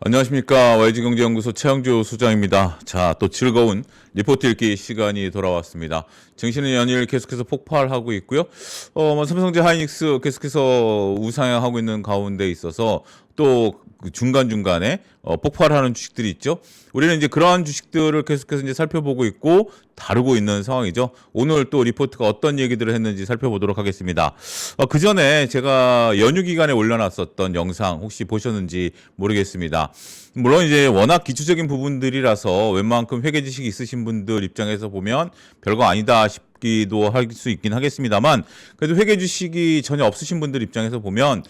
안녕하십니까. YG경제연구소 최영주 소장입니다. 자, 또 즐거운 리포트 읽기 시간이 돌아왔습니다. 증시는 연일 계속해서 폭발하고 있고요. 삼성제 하이닉스 계속해서 우상향하고 있는 가운데 있어서 또 중간중간에 폭발하는 주식들이 있죠. 우리는 이제 그러한 주식들을 계속해서 이제 살펴보고 있고 다루고 있는 상황이죠. 오늘 또 리포트가 어떤 얘기들을 했는지 살펴보도록 하겠습니다. 그 전에 제가 연휴 기간에 올려놨었던 영상 혹시 보셨는지 모르겠습니다. 물론 이제 워낙 기초적인 부분들이라서 웬만큼 회계 지식이 있으신 분들 입장에서 보면 별거 아니다 싶기도 할 수 있긴 하겠습니다만, 그래도 회계 지식이 전혀 없으신 분들 입장에서 보면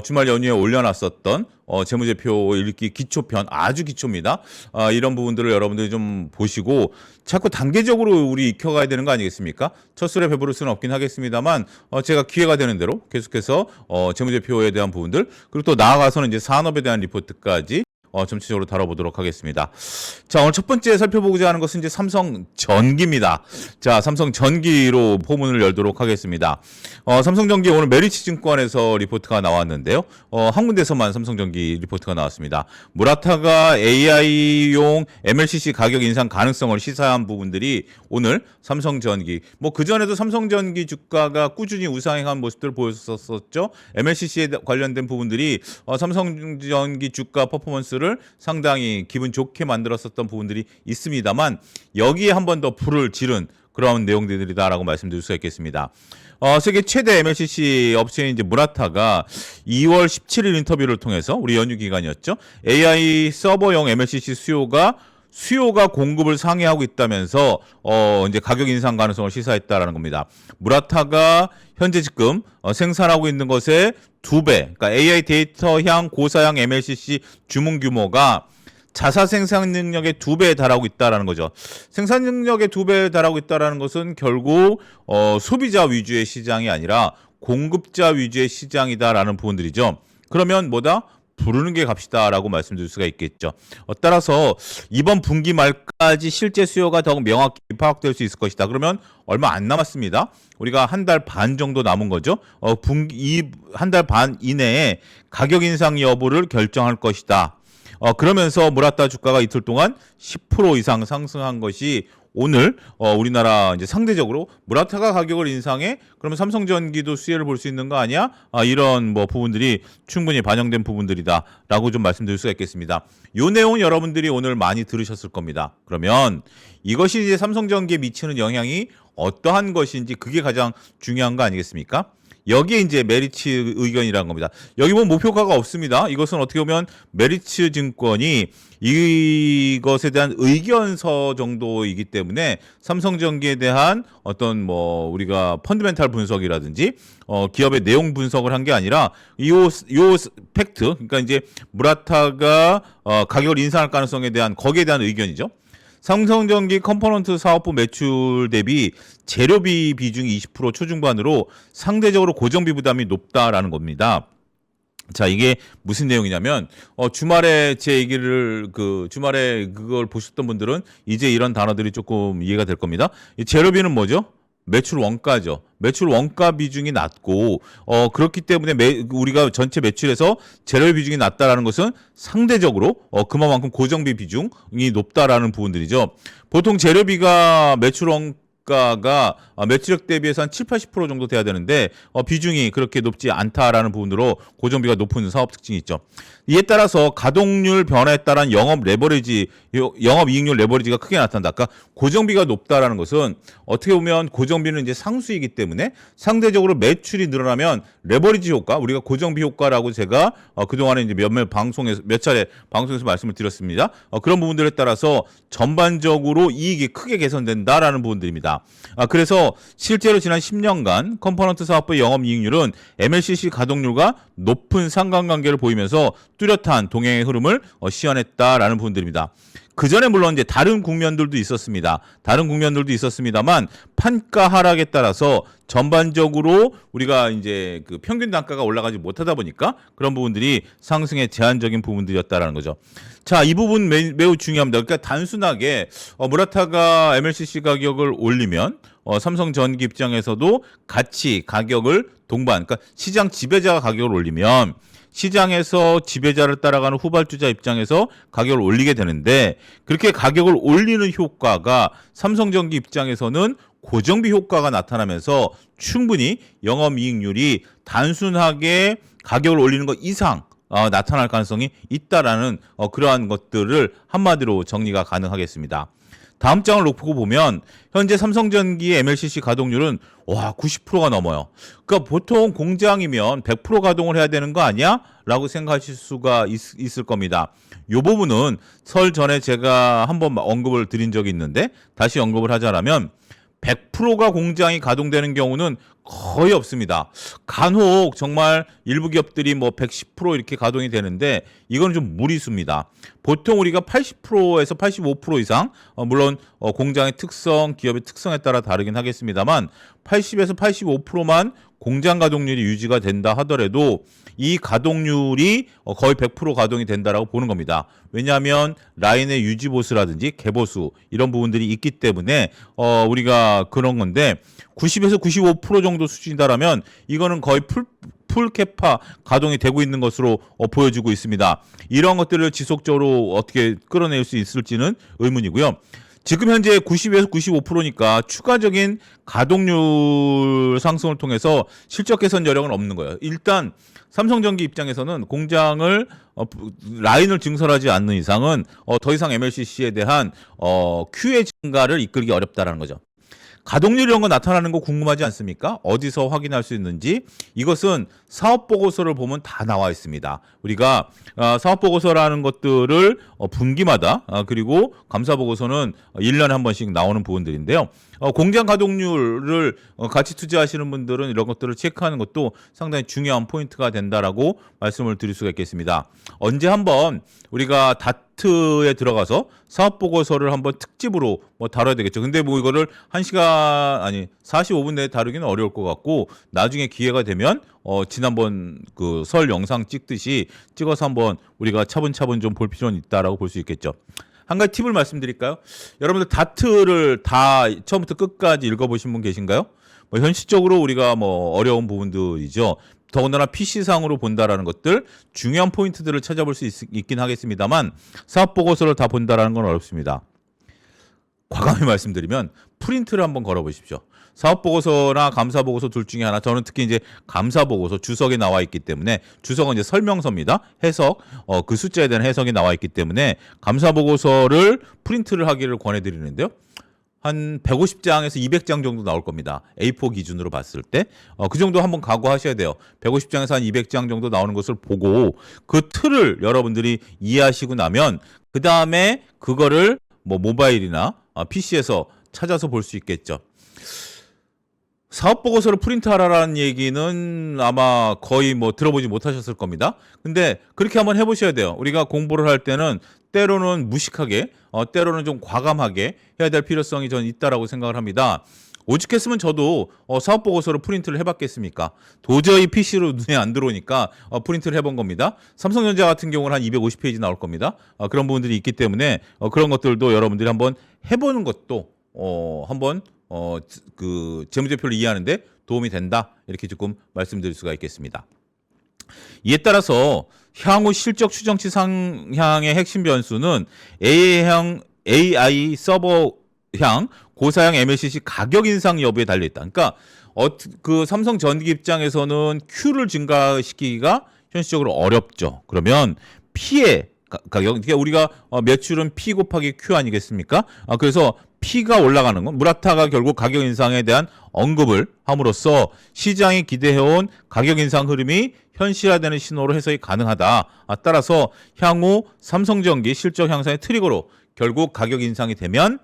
주말 연휴에 올려놨었던 재무제표 읽기 기초편, 아주 기초입니다. 이런 부분들을 여러분들이 좀 보시고 자꾸 단계적으로 우리 익혀가야 되는 거 아니겠습니까? 첫 술에 배부를 수는 없긴 하겠습니다만 제가 기회가 되는 대로 계속해서 재무제표에 대한 부분들, 그리고 또 나아가서는 이제 산업에 대한 리포트까지 전체적으로 다뤄보도록 하겠습니다. 자, 오늘 첫 번째 살펴보고자 하는 것은 이제 삼성전기입니다. 자, 삼성전기로 포문을 열도록 하겠습니다. 삼성전기 오늘 메리츠증권에서 리포트가 나왔는데요. 한 군데서만 삼성전기 리포트가 나왔습니다. 무라타가 AI용 MLCC 가격 인상 가능성을 시사한 부분들이 오늘 삼성전기, 그전에도 삼성전기 주가가 꾸준히 우상향한 모습들을 보였었죠. MLCC에 관련된 부분들이 삼성전기 주가 퍼포먼스를 상당히 기분 좋게 만들었었던 부분들이 있습니다만, 여기에 한 번 더 불을 지른 그런 내용들이다라고 말씀드릴 수가 있겠습니다. 세계 최대 MLCC 업체인 이제 무라타가 2월 17일 인터뷰를 통해서, 우리 연휴 기간이었죠, AI 서버용 MLCC 수요가 공급을 상회하고 있다면서 이제 가격 인상 가능성을 시사했다라는 겁니다. 무라타가 현재 지금 생산하고 있는 것의 2배, 그러니까 AI 데이터향 고사양 MLCC 주문 규모가 자사 생산 능력의 2배에 달하고 있다라는 거죠. 생산 능력의 2배에 달하고 있다라는 것은 결국 소비자 위주의 시장이 아니라 공급자 위주의 시장이다라는 부분들이죠. 그러면 뭐다? 부르는 게 값이다라고 말씀드릴 수가 있겠죠. 따라서 이번 분기 말까지 실제 수요가 더욱 명확히 파악될 수 있을 것이다. 그러면 얼마 안 남았습니다. 우리가 한 달 반 정도 남은 거죠. 이 한 달 반 이내에 가격 인상 여부를 결정할 것이다. 그러면서 무라타 주가가 이틀 동안 10% 이상 상승한 것이 오늘 우리나라 이제 상대적으로 무라타가 가격을 인상해, 그러면 삼성전기도 수혜를 볼 수 있는 거 아니야? 이런 부분들이 충분히 반영된 부분들이다라고 좀 말씀드릴 수가 있겠습니다. 이 내용 여러분들이 오늘 많이 들으셨을 겁니다. 그러면 이것이 이제 삼성전기에 미치는 영향이 어떠한 것인지, 그게 가장 중요한 거 아니겠습니까? 여기에 이제 메리츠 의견이라는 겁니다. 여기 보면 목표가가 없습니다. 이것은 어떻게 보면 메리츠 증권이 이것에 대한 의견서 정도이기 때문에 삼성전기에 대한 어떤 우리가 펀드멘탈 분석이라든지 기업의 내용 분석을 한 게 아니라 요 팩트, 그러니까 이제 무라타가 가격을 인상할 가능성에 대한, 거기에 대한 의견이죠. 삼성전기 컴포넌트 사업부 매출 대비 재료비 비중이 20% 초중반으로 상대적으로 고정비 부담이 높다라는 겁니다. 자, 이게 무슨 내용이냐면 주말에 제 얘기를 주말에 그걸 보셨던 분들은 이제 이런 단어들이 조금 이해가 될 겁니다. 이 재료비는 뭐죠? 매출 원가죠. 매출 원가 비중이 낮고 그렇기 때문에 우리가 전체 매출에서 재료비 비중이 낮다라는 것은 상대적으로 그만큼 고정비 비중이 높다라는 부분들이죠. 보통 재료비가 매출 원가가 매출액 대비해서 한 7-80% 정도 돼야 되는데 비중이 그렇게 높지 않다라는 부분으로 고정비가 높은 사업 특징이 있죠. 이에 따라서 가동률 변화에 따른 영업이익률 레버리지가 크게 나타난다. 그러니까 고정비가 높다라는 것은 어떻게 보면 고정비는 이제 상수이기 때문에 상대적으로 매출이 늘어나면 레버리지 효과, 우리가 고정비 효과라고 제가 그동안에 이제 몇 차례 방송에서 말씀을 드렸습니다. 그런 부분들에 따라서 전반적으로 이익이 크게 개선된다라는 부분들입니다. 그래서 실제로 지난 10년간 컴포넌트 사업부의 영업이익률은 MLCC 가동률과 높은 상관관계를 보이면서 뚜렷한 동행의 흐름을 시현했다라는 부분들입니다. 그 전에 물론 이제 다른 국면들도 있었습니다만 판가 하락에 따라서 전반적으로 우리가 이제 그 평균 단가가 올라가지 못하다 보니까 그런 부분들이 상승의 제한적인 부분들이었다라는 거죠. 자, 이 부분 매우 중요합니다. 그러니까 단순하게 무라타가 MLCC 가격을 올리면 삼성전기 입장에서도 같이 가격을 동반, 그러니까 시장 지배자가 가격을 올리면 시장에서 지배자를 따라가는 후발주자 입장에서 가격을 올리게 되는데 그렇게 가격을 올리는 효과가 삼성전기 입장에서는 고정비 효과가 나타나면서 충분히 영업이익률이 단순하게 가격을 올리는 것 이상 나타날 가능성이 있다라는 그러한 것들을 한마디로 정리가 가능하겠습니다. 다음 장을 놓고 보면 현재 삼성전기의 MLCC 가동률은 90%가 넘어요. 그러니까 보통 공장이면 100% 가동을 해야 되는 거 아니야? 라고 생각하실 수가 있을 겁니다. 이 부분은 설 전에 제가 한번 언급을 드린 적이 있는데 다시 언급을 하자면 100%가 공장이 가동되는 경우는 거의 없습니다. 간혹 정말 일부 기업들이 뭐 110% 이렇게 가동이 되는데 이건 좀 무리수입니다. 보통 우리가 80%에서 85% 이상 물론 공장의 특성, 기업의 특성에 따라 다르긴 하겠습니다만 80에서 85%만 공장 가동률이 유지가 된다 하더라도 이 가동률이 거의 100% 가동이 된다라고 보는 겁니다. 왜냐하면 라인의 유지 보수라든지 개보수 이런 부분들이 있기 때문에 우리가 그런 건데 90에서 95% 정도 수준이다라면 이거는 거의 풀 캐파 가동이 되고 있는 것으로 보여지고 있습니다. 이런 것들을 지속적으로 어떻게 끌어낼 수 있을지는 의문이고요. 지금 현재 90에서 95%니까 추가적인 가동률 상승을 통해서 실적 개선 여력은 없는 거예요. 일단 삼성전기 입장에서는 공장을 라인을 증설하지 않는 이상은 더 이상 MLCC에 대한 QA 증가를 이끌기 어렵다라는 거죠. 가동률 이런 거 나타나는 거 궁금하지 않습니까? 어디서 확인할 수 있는지 이것은 사업보고서를 보면 다 나와 있습니다. 우리가 사업보고서라는 것들을 분기마다 그리고 감사보고서는 1년에 한 번씩 나오는 부분들인데요. 공장 가동률을 같이 투자하시는 분들은 이런 것들을 체크하는 것도 상당히 중요한 포인트가 된다라고 말씀을 드릴 수가 있겠습니다. 언제 한번 우리가 다트에 들어가서 사업보고서를 한번 특집으로 다뤄야 되겠죠. 근데 이거를 1시간 아니 45분 내에 다루기는 어려울 것 같고 나중에 기회가 되면 지난번 그 설 영상 찍듯이 찍어서 한번 우리가 차분차분 좀 볼 필요는 있다라고 볼 수 있겠죠. 한 가지 팁을 말씀드릴까요? 여러분들 다트를 다 처음부터 끝까지 읽어보신 분 계신가요? 현실적으로 우리가 어려운 부분들이죠. 더군다나 PC상으로 본다라는 것들 중요한 포인트들을 찾아볼 수 있긴 하겠습니다만 사업보고서를 다 본다라는 건 어렵습니다. 과감히 말씀드리면 프린트를 한번 걸어보십시오. 사업보고서나 감사보고서 둘 중에 하나, 저는 특히 이제 감사보고서 주석에 나와 있기 때문에, 주석은 이제 설명서입니다. 해석, 그 숫자에 대한 해석이 나와 있기 때문에 감사보고서를 프린트를 하기를 권해드리는데요. 한 150장에서 200장 정도 나올 겁니다. A4 기준으로 봤을 때. 그 정도 한번 각오하셔야 돼요. 150장에서 한 200장 정도 나오는 것을 보고 그 틀을 여러분들이 이해하시고 나면 그 다음에 그거를 모바일이나 PC에서 찾아서 볼 수 있겠죠. 사업보고서를 프린트하라라는 얘기는 아마 거의 들어보지 못하셨을 겁니다. 근데 그렇게 한번 해보셔야 돼요. 우리가 공부를 할 때는 때로는 무식하게, 때로는 좀 과감하게 해야 될 필요성이 저는 있다라고 생각을 합니다. 오죽했으면 저도 사업보고서를 프린트를 해봤겠습니까? 도저히 PC로 눈에 안 들어오니까 프린트를 해본 겁니다. 삼성전자 같은 경우는 한 250페이지 나올 겁니다. 그런 부분들이 있기 때문에 그런 것들도 여러분들이 한번 해보는 것도 한번 그 재무제표를 이해하는데 도움이 된다, 이렇게 조금 말씀드릴 수가 있겠습니다. 이에 따라서 향후 실적 추정치 상향의 핵심 변수는 AI 서버향 고사양 MLCC 가격 인상 여부에 달려 있다. 그러니까 그 삼성전기 입장에서는 Q를 증가시키기가 현실적으로 어렵죠. 그러면 P의 가격, 그러니까 우리가 매출은 P 곱하기 Q 아니겠습니까? 그래서 P가 올라가는 건 무라타가 결국 가격 인상에 대한 언급을 함으로써 시장이 기대해온 가격 인상 흐름이 현실화되는 신호로 해석이 가능하다. 따라서 향후 삼성전기 실적 향상의 트리거로 결국 가격 인상이 되면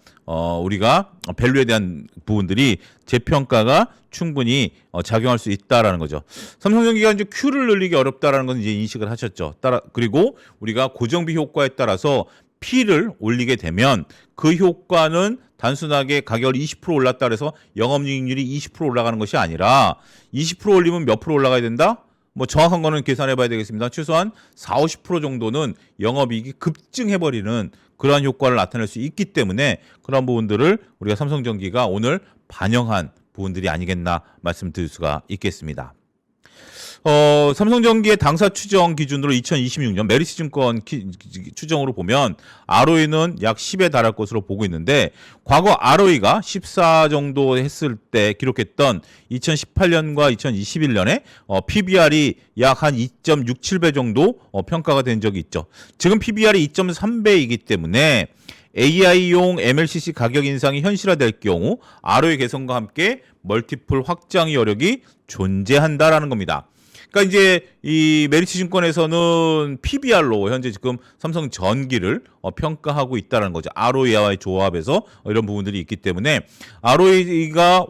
우리가 밸류에 대한 부분들이 재평가가 충분히 작용할 수 있다라는 거죠. 삼성전기가 이제 Q를 늘리기 어렵다라는 건 이제 인식을 하셨죠. 그리고 우리가 고정비 효과에 따라서 P를 올리게 되면 그 효과는 단순하게 가격이 20% 올랐다 그래서 영업이익률이 20% 올라가는 것이 아니라 20% 올리면 몇 프로 올라가야 된다? 정확한 거는 계산해 봐야 되겠습니다. 최소한 40-50% 정도는 영업이익이 급증해버리는 그러한 효과를 나타낼 수 있기 때문에 그런 부분들을 우리가 삼성전기가 오늘 반영한 부분들이 아니겠나 말씀드릴 수가 있겠습니다. 삼성전기의 당사 추정 기준으로 2026년 메리츠증권 추정으로 보면 ROE는 약 10에 달할 것으로 보고 있는데 과거 ROE가 14 정도 했을 때 기록했던 2018년과 2021년에 PBR이 약 한 2.67배 정도 평가가 된 적이 있죠. 지금 PBR이 2.3배이기 때문에 AI용 MLCC 가격 인상이 현실화될 경우 ROE 개선과 함께 멀티플 확장 여력이 존재한다라는 겁니다. 그러니까 이제 이 메리츠증권에서는 PBR로 현재 지금 삼성전기를 평가하고 있다는 거죠. ROE와의 조합에서 이런 부분들이 있기 때문에 ROE와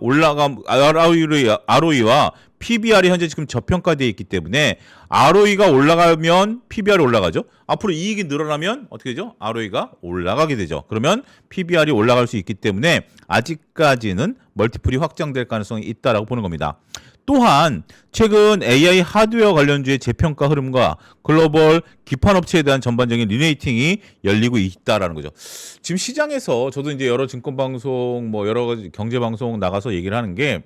PBR이 현재 지금 저평가되어 있기 때문에 ROE가 올라가면 PBR이 올라가죠. 앞으로 이익이 늘어나면 어떻게 되죠? ROE가 올라가게 되죠. 그러면 PBR이 올라갈 수 있기 때문에 아직까지는 멀티플이 확장될 가능성이 있다라고 보는 겁니다. 또한 최근 AI 하드웨어 관련주의 재평가 흐름과 글로벌 기판업체에 대한 전반적인 리레이팅이 열리고 있다라는 거죠. 지금 시장에서 저도 이제 여러 증권방송 뭐 여러 가지 경제방송 나가서 얘기를 하는 게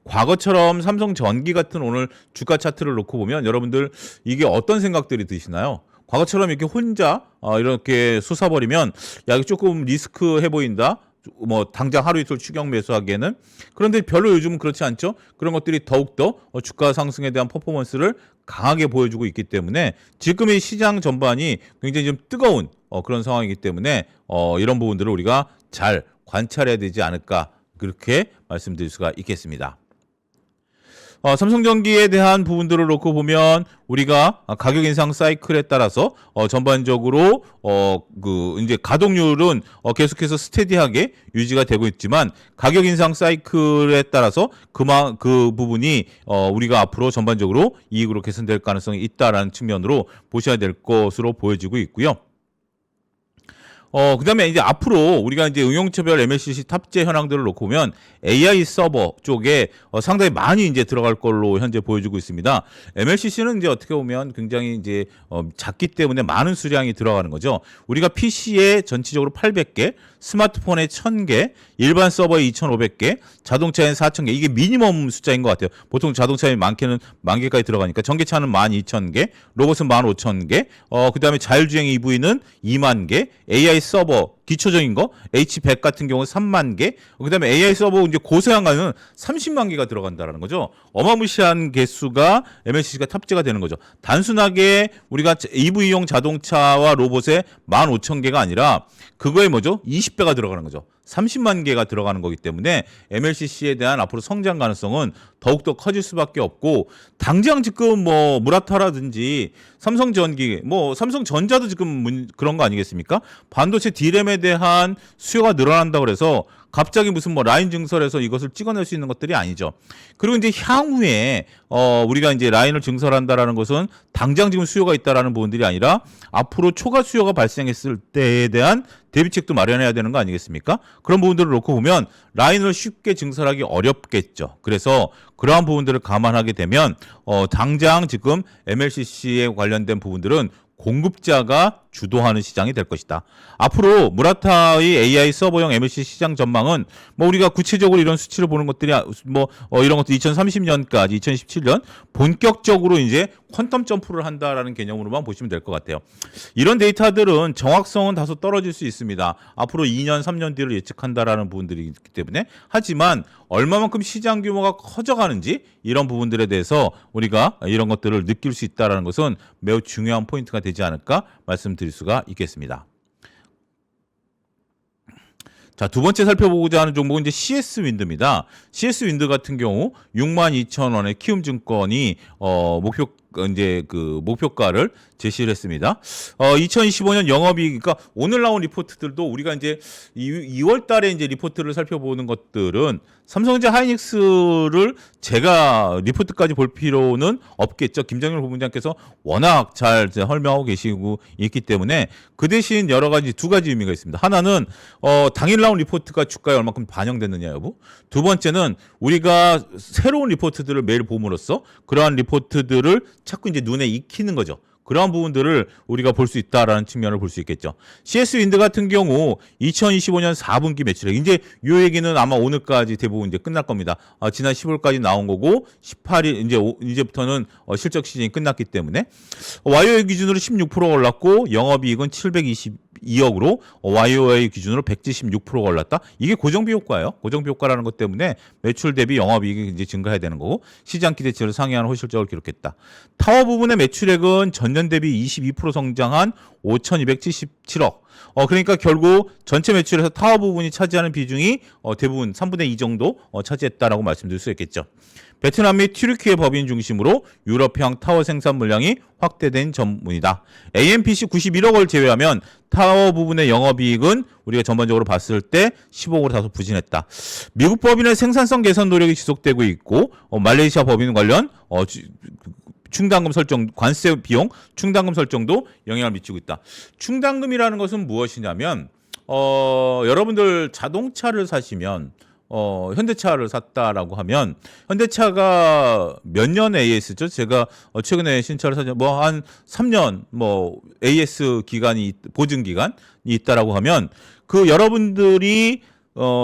과거처럼 삼성전기 같은 오늘 주가 차트를 놓고 보면 여러분들 이게 어떤 생각들이 드시나요? 과거처럼 이렇게 혼자 이렇게 솟아버리면 야 이거 조금 리스크해 보인다. 뭐 당장 하루 이틀 추격 매수하기에는 그런데 별로 요즘은 그렇지 않죠. 그런 것들이 더욱더 주가 상승에 대한 퍼포먼스를 강하게 보여주고 있기 때문에 지금의 시장 전반이 굉장히 좀 뜨거운 그런 상황이기 때문에 이런 부분들을 우리가 잘 관찰해야 되지 않을까 그렇게 말씀드릴 수가 있겠습니다. 삼성전기에 대한 부분들을 놓고 보면 우리가 가격 인상 사이클에 따라서 전반적으로 이제 가동률은 계속해서 스테디하게 유지가 되고 있지만 가격 인상 사이클에 따라서 그 부분이 우리가 앞으로 전반적으로 이익으로 개선될 가능성이 있다라는 측면으로 보셔야 될 것으로 보여지고 있고요. 그다음에 이제 앞으로 우리가 이제 응용처별 MLCC 탑재 현황들을 놓고 보면 AI 서버 쪽에 상당히 많이 이제 들어갈 걸로 현재 보여주고 있습니다. MLCC는 이제 어떻게 보면 굉장히 이제 작기 때문에 많은 수량이 들어가는 거죠. 우리가 PC에 전체적으로 800개, 스마트폰에 1000개, 일반 서버에 2500개, 자동차에 4000개. 이게 미니멈 숫자인 것 같아요. 보통 자동차에 많게는 10,000개까지 들어가니까 전기차는 12,000개, 로봇은 15,000개, 그다음에 자율주행 EV는 2만 개, AI 서버 기초적인 거 H100 같은 경우는 3만 개, 그다음에 AI 서버 이제 고사양가는 30만 개가 들어간다라는 거죠. 어마무시한 개수가 MLCC가 탑재가 되는 거죠. 단순하게 우리가 EV용 자동차와 로봇에 15,000개가 아니라 그거에 뭐죠? 20배가 들어가는 거죠. 30만 개가 들어가는 거기 때문에 MLCC에 대한 앞으로 성장 가능성은 더욱더 커질 수밖에 없고 당장 지금 뭐 무라타라든지 삼성전기 뭐 삼성전자도 지금 그런 거 아니겠습니까? 반도체 D램에 대한 수요가 늘어난다고 그래서 갑자기 무슨 뭐 라인 증설해서 이것을 찍어낼 수 있는 것들이 아니죠. 그리고 이제 향후에 우리가 이제 라인을 증설한다라는 것은 당장 지금 수요가 있다라는 부분들이 아니라 앞으로 초과 수요가 발생했을 때에 대한 대비책도 마련해야 되는 거 아니겠습니까? 그런 부분들을 놓고 보면 라인을 쉽게 증설하기 어렵겠죠. 그래서 그러한 부분들을 감안하게 되면 당장 지금 MLCC에 관련된 부분들은 공급자가 주도하는 시장이 될 것이다. 앞으로 무라타의 AI 서버용 MLCC 시장 전망은 뭐 우리가 구체적으로 이런 수치를 보는 것들이 뭐 이런 것도 2030년까지 2017년 본격적으로 이제 퀀텀 점프를 한다라는 개념으로만 보시면 될 것 같아요. 이런 데이터들은 정확성은 다소 떨어질 수 있습니다. 앞으로 2년, 3년 뒤를 예측한다라는 부분들이 있기 때문에 하지만 얼마만큼 시장 규모가 커져가는지 이런 부분들에 대해서 우리가 이런 것들을 느낄 수 있다라는 것은 매우 중요한 포인트가 되지 않을까 말씀드릴 수가 있겠습니다. 자, 두 번째 살펴보고자 하는 종목은 이제 CS 윈드입니다. CS 윈드 같은 경우 62,000원의 키움증권이 목표가를 제시를 했습니다. 2025년 영업이익, 그러니까 오늘 나온 리포트들도 우리가 이제 2월 달에 이제 리포트를 살펴보는 것들은 삼성전자 하이닉스를 제가 리포트까지 볼 필요는 없겠죠. 김정일 본부장께서 워낙 잘 설명하고 계시고 있기 때문에 그 대신 여러 가지 두 가지 의미가 있습니다. 하나는 당일 나온 리포트가 주가에 얼마큼 반영됐느냐 여부. 두 번째는 우리가 새로운 리포트들을 매일 봄으로써 그러한 리포트들을 자꾸 이제 눈에 익히는 거죠. 그러한 부분들을 우리가 볼 수 있다라는 측면을 볼 수 있겠죠. CS 윈드 같은 경우 2025년 4분기 매출액 이제 이 얘기는 아마 오늘까지 대부분 이제 끝날 겁니다. 지난 10월까지 나온 거고 18일 이제부터는 실적 시즌이 끝났기 때문에 YOY 기준으로 16% 올랐고 영업이익은 722억으로 YOY 기준으로 176%가 올랐다. 이게 고정비 효과예요. 고정비 효과라는 것 때문에 매출 대비 영업이익이 이제 증가해야 되는 거고 시장 기대치를 상회하는 호실적을 기록했다. 타워 부분의 매출액은 전년 대비 22% 성장한 5,277억. 그러니까 결국 전체 매출에서 타워 부분이 차지하는 비중이 대부분 3분의 2 정도 차지했다라고 말씀드릴 수 있겠죠. 베트남 및 튀르키예 법인 중심으로 유럽형 타워 생산 물량이 확대된 전문이다. AMPC 91억을 제외하면 타워 부분의 영업이익은 우리가 전반적으로 봤을 때 10억으로 다소 부진했다. 미국 법인의 생산성 개선 노력이 지속되고 있고 말레이시아 법인 관련 충당금 설정, 관세 비용 충당금 설정도 영향을 미치고 있다. 충당금이라는 것은 무엇이냐면 여러분들 자동차를 사시면 현대차를 샀다라고 하면 현대차가 몇 년 AS죠? 제가 최근에 신차를 사자 뭐 한 3년 뭐 AS 기간이 보증 기간이 있다라고 하면 그 여러분들이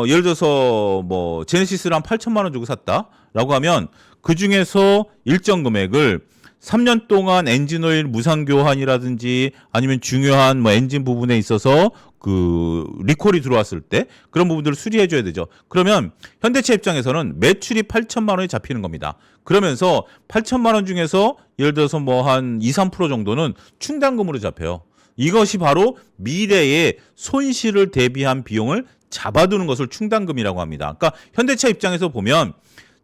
예를 들어서 뭐 제네시스를 한 8천만 원 주고 샀다라고 하면 그 중에서 일정 금액을 3년 동안 엔진오일 무상 교환이라든지 아니면 중요한 뭐 엔진 부분에 있어서 그 리콜이 들어왔을 때 그런 부분들을 수리해 줘야 되죠. 그러면 현대차 입장에서는 매출이 8천만 원이 잡히는 겁니다. 그러면서 8천만 원 중에서 예를 들어서 뭐 한 2, 3% 정도는 충당금으로 잡혀요. 이것이 바로 미래의 손실을 대비한 비용을 잡아두는 것을 충당금이라고 합니다. 그러니까 현대차 입장에서 보면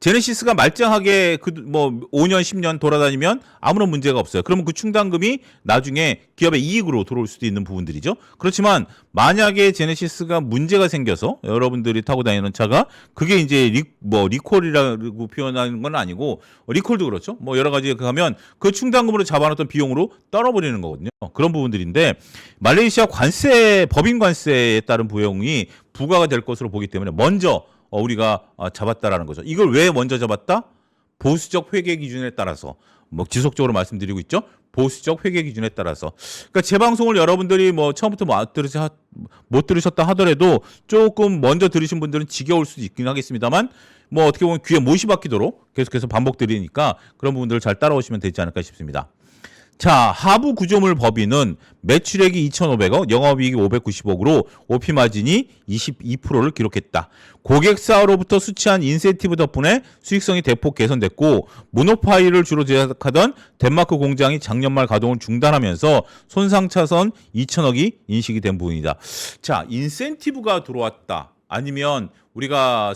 제네시스가 말짱하게 뭐 5년, 10년 돌아다니면 아무런 문제가 없어요. 그러면 그 충당금이 나중에 기업의 이익으로 들어올 수도 있는 부분들이죠. 그렇지만 만약에 제네시스가 문제가 생겨서 여러분들이 타고 다니는 차가 그게 이제 리콜이라고 표현하는 건 아니고 리콜도 그렇죠. 뭐 여러 가지 가면 그 충당금으로 잡아놨던 비용으로 떨어버리는 거거든요. 그런 부분들인데 말레이시아 관세, 법인 관세에 따른 비용이 부과가 될 것으로 보기 때문에 먼저 우리가 잡았다라는 거죠. 이걸 왜 먼저 잡았다? 보수적 회계 기준에 따라서 뭐 지속적으로 말씀드리고 있죠. 보수적 회계 기준에 따라서. 그러니까 제 방송을 여러분들이 뭐 처음부터 못 들으셨다 하더라도 조금 먼저 들으신 분들은 지겨울 수도 있긴 하겠습니다만 뭐 어떻게 보면 귀에 못이 박히도록 계속해서 반복드리니까 그런 부분들을 잘 따라오시면 되지 않을까 싶습니다. 자, 하부 구조물 법인은 매출액이 2,500억, 영업이익이 590억으로 OP 마진이 22%를 기록했다. 고객사로부터 수취한 인센티브 덕분에 수익성이 대폭 개선됐고 모노파일을 주로 제작하던 덴마크 공장이 작년 말 가동을 중단하면서 손상 차선 2,000억이 인식이 된 부분이다. 자, 인센티브가 들어왔다. 아니면 우리가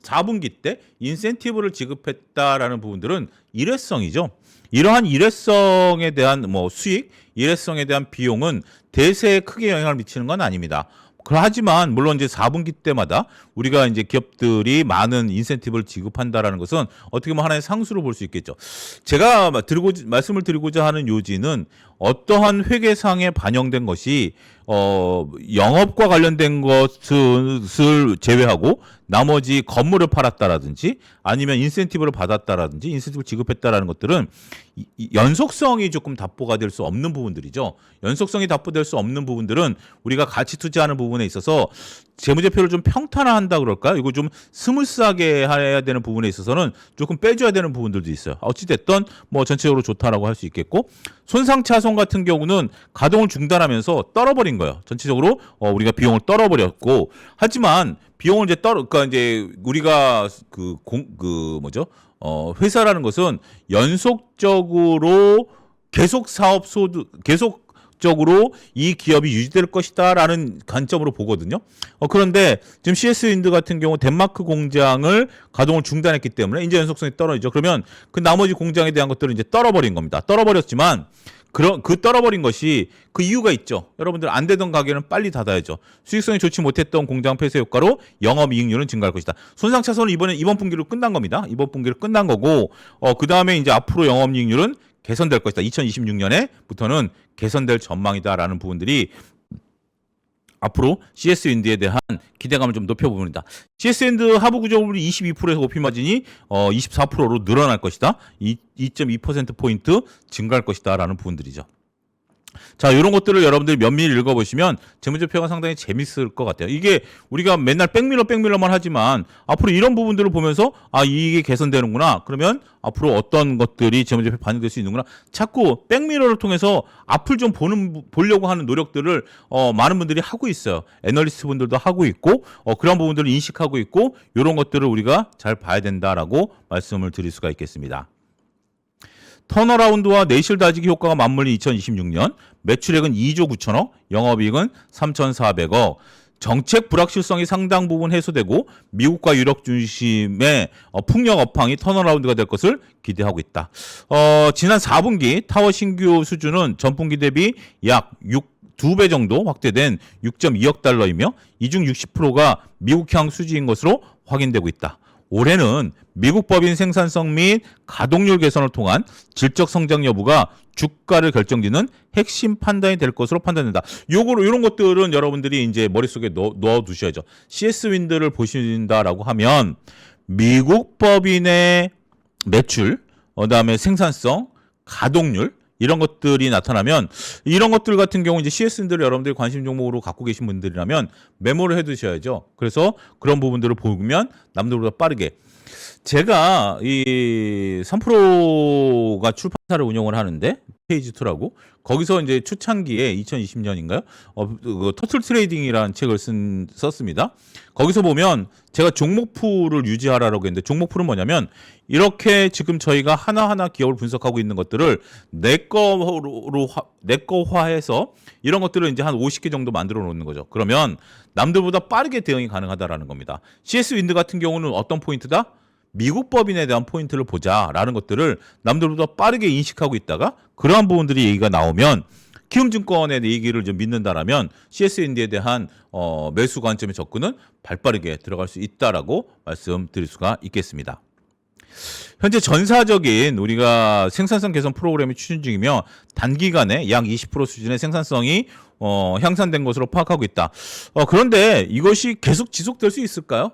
4분기 때 인센티브를 지급했다라는 부분들은 일회성이죠. 이러한 일회성에 대한 뭐 수익, 일회성에 대한 비용은 대세에 크게 영향을 미치는 건 아닙니다. 하지만 물론 이제 4분기 때마다 우리가 이제 기업들이 많은 인센티브를 지급한다라는 것은 어떻게 보면 하나의 상수로 볼 수 있겠죠. 제가 말씀을 드리고자 하는 요지는 어떠한 회계상에 반영된 것이 영업과 관련된 것을 제외하고 나머지 건물을 팔았다라든지 아니면 인센티브를 받았다라든지 인센티브를 지급했다라는 것들은 연속성이 조금 답보가 될 수 없는 부분들이죠. 연속성이 답보될 수 없는 부분들은 우리가 가치 투자하는 부분에 있어서 재무제표를 좀 평탄화한다 그럴까요? 이거 좀 스무스하게 해야 되는 부분에 있어서는 조금 빼줘야 되는 부분들도 있어요. 어찌됐든 뭐 전체적으로 좋다라고 할 수 있겠고 손상차손 같은 경우는 가동을 중단하면서 떨어버린 거예요. 전체적으로 우리가 비용을 떨어버렸고 하지만 비용을 그러니까 이제 우리가 회사라는 것은 연속적으로 계속 적으로 이 기업이 유지될 것이다라는 관점으로 보거든요. 그런데 지금 CS 윈드 같은 경우 덴마크 공장을 가동을 중단했기 때문에 이제 연속성이 떨어지죠. 그러면 그 나머지 공장에 대한 것들은 이제 떨어버린 겁니다. 떨어버렸지만 그 떨어버린 것이 그 이유가 있죠. 여러분들 안 되던 가게는 빨리 닫아야죠. 수익성이 좋지 못했던 공장 폐쇄 효과로 영업이익률은 증가할 것이다. 손상차손은 이번 분기로 끝난 겁니다. 이번 분기로 끝난 거고 그 다음에 이제 앞으로 영업이익률은 개선될 것이다. 2026년에부터는 개선될 전망이다라는 부분들이 앞으로 CS 윈드에 대한 기대감을 좀 높여봅니다. CS 윈드 하부 구조물이 22%에서 오피 마진이 24%로 늘어날 것이다. 2.2%포인트 증가할 것이다. 라는 부분들이죠. 자, 이런 것들을 여러분들이 면밀히 읽어보시면 재무제표가 상당히 재밌을 것 같아요. 이게 우리가 맨날 백밀러만 하지만 앞으로 이런 부분들을 보면서 아, 이게 개선되는구나. 그러면 앞으로 어떤 것들이 재무제표에 반영될 수 있는구나. 자꾸 백밀러를 통해서 앞을 좀 보려고 하는 노력들을 많은 분들이 하고 있어요. 애널리스트 분들도 하고 있고 그런 부분들을 인식하고 있고 이런 것들을 우리가 잘 봐야 된다라고 말씀을 드릴 수가 있겠습니다. 턴어라운드와 내실 다지기 효과가 맞물린 2026년 매출액은 2조 9천억, 영업이익은 3,400억. 정책 불확실성이 상당 부분 해소되고 미국과 유럽 중심의 풍력 업황이 턴어라운드가 될 것을 기대하고 있다. 지난 4분기 타워 신규 수준은 전분기 대비 약 2배 정도 확대된 6.2억 달러이며 이 중 60%가 미국향 수지인 것으로 확인되고 있다. 올해는 미국 법인 생산성 및 가동률 개선을 통한 질적 성장 여부가 주가를 결정짓는 핵심 판단이 될 것으로 판단된다. 이런 것들은 여러분들이 이제 머릿속에 넣어 두셔야죠. CS 윈드를 보신다라고 하면 미국 법인의 매출, 그다음에 생산성, 가동률 이런 것들이 나타나면 이런 것들 같은 경우 이제 CS 윈드를 여러분들이 관심 종목으로 갖고 계신 분들이라면 메모를 해 두셔야죠. 그래서 그런 부분들을 보면 남들보다 빠르게 제가 이 3프로가 출판사를 운영을 하는데 페이지 2라고 거기서 이제 초창기에 2020년인가요? 터틀 트레이딩이라는 책을 썼습니다. 거기서 보면 제가 종목풀을 유지하라고 했는데 종목풀은 뭐냐면 이렇게 지금 저희가 하나하나 기업을 분석하고 있는 것들을 내거화해서 이런 것들을 이제 한 50개 정도 만들어 놓는 거죠. 그러면 남들보다 빠르게 대응이 가능하다라는 겁니다. CS 윈드 같은 경우는 어떤 포인트다? 미국 법인에 대한 포인트를 보자라는 것들을 남들보다 빠르게 인식하고 있다가 그러한 부분들이 얘기가 나오면 키움증권의 얘기를 좀 믿는다라면 CS 윈드에 대한 매수 관점의 접근은 발빠르게 들어갈 수 있다라고 말씀드릴 수가 있겠습니다. 현재 전사적인 우리가 생산성 개선 프로그램이 추진 중이며 단기간에 약 20% 수준의 생산성이 향상된 것으로 파악하고 있다. 그런데 이것이 계속 지속될 수 있을까요?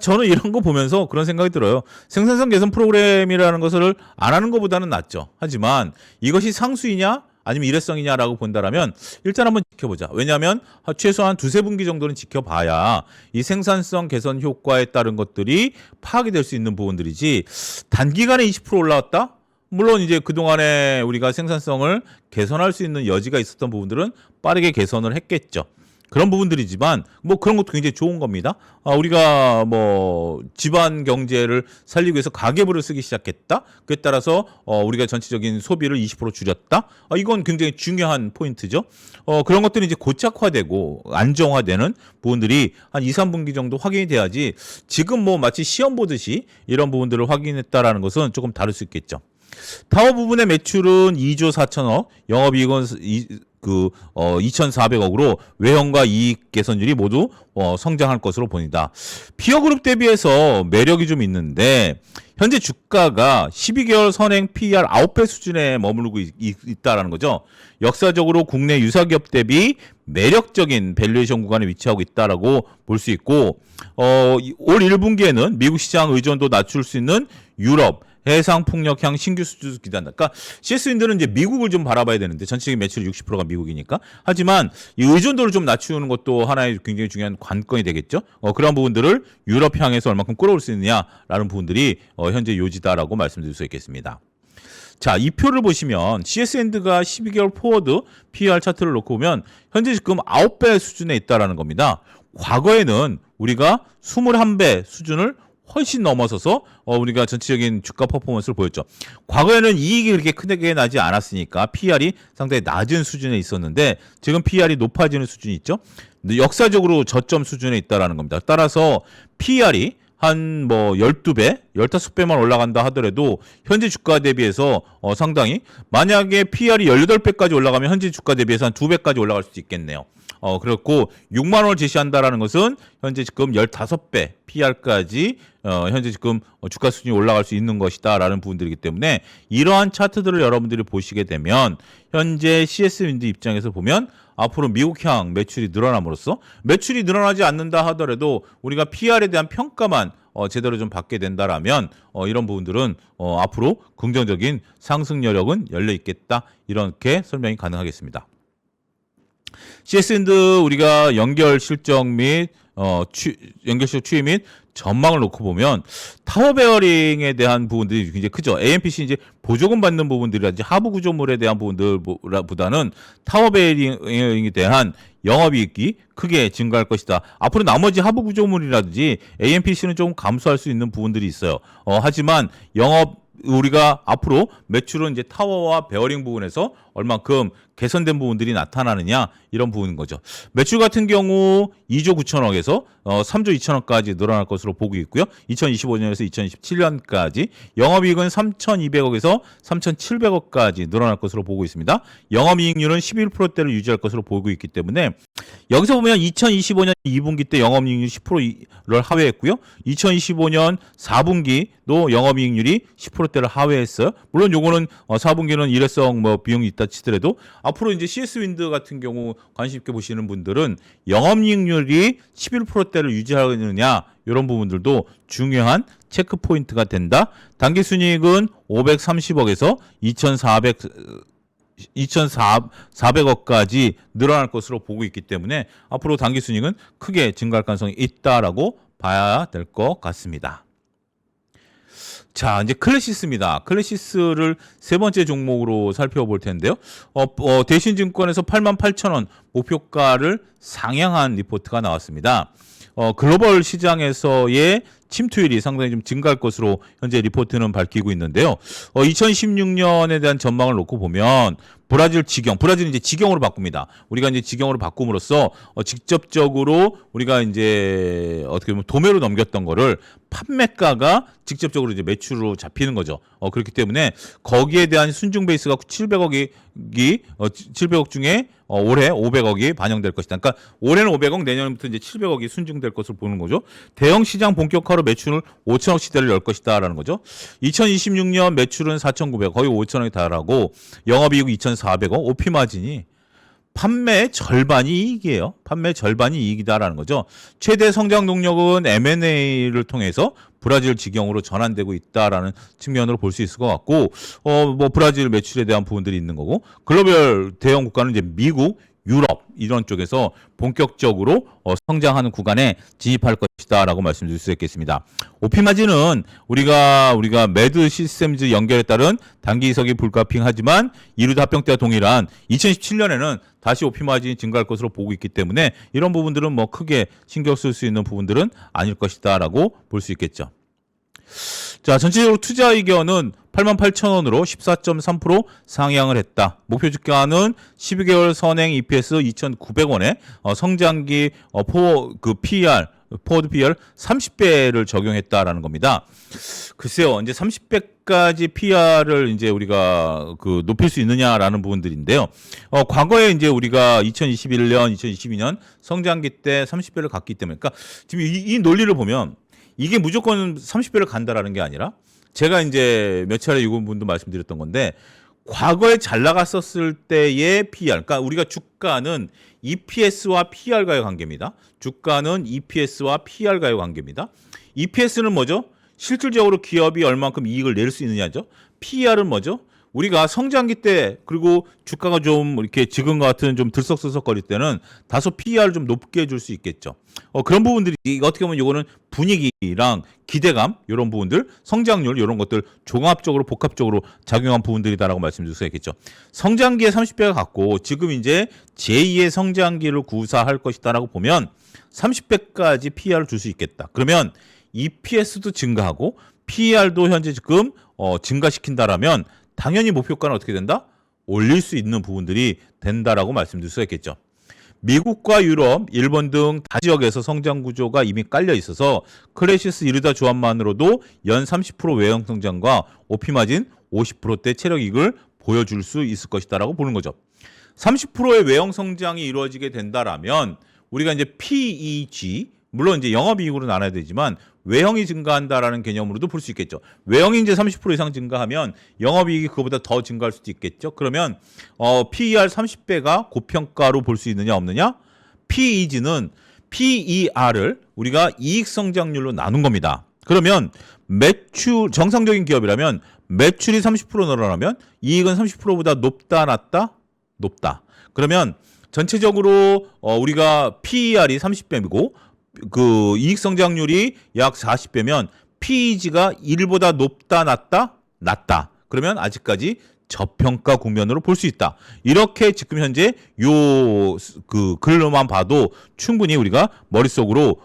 저는 이런 거 보면서 그런 생각이 들어요. 생산성 개선 프로그램이라는 것을 안 하는 것보다는 낫죠. 하지만 이것이 상수이냐 아니면 일회성이냐라고 본다라면 일단 한번 지켜보자. 왜냐하면 최소한 2-3분기 정도는 지켜봐야 이 생산성 개선 효과에 따른 것들이 파악이 될 수 있는 부분들이지 단기간에 20% 올라왔다? 물론 이제 그동안에 우리가 생산성을 개선할 수 있는 여지가 있었던 부분들은 빠르게 개선을 했겠죠. 그런 부분들이지만 뭐 그런 것도 굉장히 좋은 겁니다. 우리가 뭐 집안 경제를 살리기 위해서 가계부를 쓰기 시작했다. 그에 따라서 우리가 전체적인 소비를 20% 줄였다. 이건 굉장히 중요한 포인트죠. 그런 것들이 이제 고착화되고 안정화되는 부분들이 한 2-3분기 정도 확인이 돼야지 지금 뭐 마치 시험 보듯이 이런 부분들을 확인했다라는 것은 조금 다를 수 있겠죠. 타워 부분의 매출은 2조 4천억, 영업이익은 2,400억으로 외형과 이익 개선율이 모두 성장할 것으로 보인다. 피어그룹 대비해서 매력이 좀 있는데 현재 주가가 12개월 선행 PER 9배 수준에 머무르고 있다라는 거죠. 역사적으로 국내 유사기업 대비 매력적인 밸류에이션 구간에 위치하고 있다라고 볼 수 있고 올 1분기에는 미국 시장 의존도 낮출 수 있는 유럽 해상 풍력향 신규 수주 기대한다. 그러니까 CS 윈드는 이제 미국을 좀 바라봐야 되는데 전체적인 매출 60%가 미국이니까. 하지만 이 의존도를 좀 낮추는 것도 하나의 굉장히 중요한 관건이 되겠죠. 그런 부분들을 유럽 향에서 얼마큼 끌어올 수 있느냐라는 부분들이 현재 요지다라고 말씀드릴 수 있겠습니다. 자, 이 표를 보시면 CS 윈드가 12개월 포워드 PER 차트를 놓고 보면 현재 지금 9배 수준에 있다라는 겁니다. 과거에는 우리가 21배 수준을 훨씬 넘어서서 우리가 전체적인 주가 퍼포먼스를 보였죠. 과거에는 이익이 그렇게 크게 나지 않았으니까 PER이 상당히 낮은 수준에 있었는데 지금 PER이 높아지는 수준이 있죠. 역사적으로 저점 수준에 있다라는 겁니다. 따라서 PER이 한 뭐 12배, 15배만 올라간다 하더라도 현재 주가 대비해서 상당히 만약에 PER이 18배까지 올라가면 현재 주가 대비해서 한 2배까지 올라갈 수도 있겠네요. 그렇고 6만 원을 제시한다라는 것은 현재 지금 15배 PR까지 현재 지금 주가 수준이 올라갈 수 있는 것이다라는 부분들이기 때문에 이러한 차트들을 여러분들이 보시게 되면 현재 CS 윈드 입장에서 보면 앞으로 미국향 매출이 늘어남으로써 매출이 늘어나지 않는다 하더라도 우리가 PR에 대한 평가만 제대로 좀 받게 된다라면 이런 부분들은 앞으로 긍정적인 상승 여력은 열려 있겠다. 이렇게 설명이 가능하겠습니다. CS&D 우리가 연결 실적 및 연결 실적 추이 및 전망을 놓고 보면 타워 베어링에 대한 부분들이 굉장히 크죠. AMPC 이제 보조금 받는 부분들이라든지 하부 구조물에 대한 부분들보다는 타워 베어링에 대한 영업이익이 크게 증가할 것이다. 앞으로 나머지 하부 구조물이라든지 AMPC는 조금 감소할 수 있는 부분들이 있어요. 하지만 우리가 앞으로 매출은 이제 타워와 베어링 부분에서 얼만큼 개선된 부분들이 나타나느냐 이런 부분인 거죠. 매출 같은 경우 2조 9천억에서 3조 2천억까지 늘어날 것으로 보고 있고요. 2025년에서 2027년까지 영업이익은 3,200억에서 3,700억까지 늘어날 것으로 보고 있습니다. 영업이익률은 11%대를 유지할 것으로 보고 있기 때문에 여기서 보면 2025년 2분기 때 영업이익률 10%를 하회했고요. 2025년 4분기도 영업이익률이 10%대를 하회했어요. 물론 요거는 4분기는 일회성 비용이 있다 치더라도 앞으로 이제 CS 윈드 같은 경우 관심 있게 보시는 분들은 영업이익률이 11%대를 유지하느냐 이런 부분들도 중요한 체크 포인트가 된다. 당기순이익은 530억에서 2,400억까지 늘어날 것으로 보고 있기 때문에 앞으로 당기순이익은 크게 증가할 가능성이 있다라고 봐야 될 것 같습니다. 자, 이제 클래시스입니다. 클래시스를 세 번째 종목으로 살펴볼 텐데요. 대신증권에서 88,000원 목표가를 상향한 리포트가 나왔습니다. 글로벌 시장에서의 침투율이 상당히 좀 증가할 것으로 현재 리포트는 밝히고 있는데요. 2016년에 대한 전망을 놓고 보면 브라질은 이제 지경으로 바꿉니다. 우리가 이제 지경으로 바꿈으로써 직접적으로 우리가 이제 어떻게 보면 도매로 넘겼던 거를 판매가가 직접적으로 이제 매출로 잡히는 거죠. 그렇기 때문에 거기에 대한 순증 베이스가 700억 중에 올해 500억이 반영될 것이다. 그러니까 올해는 500억, 내년부터 이제 700억이 순증될 것으로 보는 거죠. 대형 시장 본격화로 매출을 5천억 시대를 열 것이다라는 거죠. 2026년 매출은 4,900억, 거의 5천억이 달하고 영업이익 2,400억, OP 마진이 판매의 절반이 이익이에요. 판매의 절반이 이익이다라는 거죠. 최대 성장 동력은 M&A를 통해서 브라질 지경으로 전환되고 있다라는 측면으로 볼 수 있을 것 같고, 브라질 매출에 대한 부분들이 있는 거고, 글로벌 대형 국가는 이제 미국, 유럽 이런 쪽에서 본격적으로 성장하는 구간에 진입할 것이다라고 말씀드릴 수 있겠습니다. OP마진은 우리가 매드 시스템즈 연결에 따른 단기 이석이 불가피하지만 이루드 합병 때와 동일한 2017년에는 다시 OP마진이 증가할 것으로 보고 있기 때문에 이런 부분들은 크게 신경 쓸 수 있는 부분들은 아닐 것이다라고 볼 수 있겠죠. 자, 전체적으로 투자 의견은 88,000원으로 14.3% 상향을 했다. 목표 주가는 12개월 선행 EPS 2,900원에 성장기 포워드 PER 30배를 적용했다라는 겁니다. 글쎄요, 이제 30배까지 PER을 이제 우리가 높일 수 있느냐라는 부분들인데요. 과거에 이제 우리가 2021년, 2022년 성장기 때 30배를 갔기 때문에, 그러니까 지금 이 논리를 보면 이게 무조건 30배를 간다라는 게 아니라 제가 이제 몇 차례 이분도 말씀드렸던 건데 과거에 잘 나갔었을 때의 PER, 그러니까 우리가 주가는 EPS와 PER과의 관계입니다. 주가는 EPS와 PER과의 관계입니다. EPS는 뭐죠? 실질적으로 기업이 얼만큼 이익을 낼 수 있느냐죠. PER은 뭐죠? 우리가 성장기 때 그리고 주가가 좀 이렇게 지금과 같은 좀 들썩들썩거릴 때는 다소 PER을 좀 높게 해줄 수 있겠죠. 그런 부분들이 어떻게 보면 이거는 분위기랑 기대감 이런 부분들, 성장률 이런 것들 종합적으로 복합적으로 작용한 부분들이다라고 말씀드릴 수 있겠죠. 성장기에 30배가 갔고 지금 이제 제2의 성장기를 구사할 것이다라고 보면 30배까지 PER을 줄 수 있겠다. 그러면 EPS도 증가하고 PER도 현재 지금 증가시킨다라면 당연히 목표가는 어떻게 된다? 올릴 수 있는 부분들이 된다라고 말씀드릴 수 있겠죠. 미국과 유럽, 일본 등 다 지역에서 성장 구조가 이미 깔려 있어서 클래시스 이르다 조합만으로도 연 30% 외형 성장과 OP마진 50%대 체력이익을 보여줄 수 있을 것이다라고 보는 거죠. 30%의 외형 성장이 이루어지게 된다라면 우리가 이제 PEG 물론 이제 영업이익으로 나눠야 되지만 외형이 증가한다라는 개념으로도 볼 수 있겠죠. 외형이 이제 30% 이상 증가하면 영업이익이 그거보다 더 증가할 수도 있겠죠. 그러면 PER 30배가 고평가로 볼 수 있느냐 없느냐? PEG는 PER을 우리가 이익 성장률로 나눈 겁니다. 그러면 매출 정상적인 기업이라면 매출이 30% 늘어나면 이익은 30%보다 높다 낮다? 높다. 그러면 전체적으로 우리가 PER이 30배이고 그 이익 성장률이 약 40배면 PEG가 1보다 높다 낮다? 낮다. 그러면 아직까지 저평가 국면으로 볼 수 있다. 이렇게 지금 현재 요 그 글로만 봐도 충분히 우리가 머릿속으로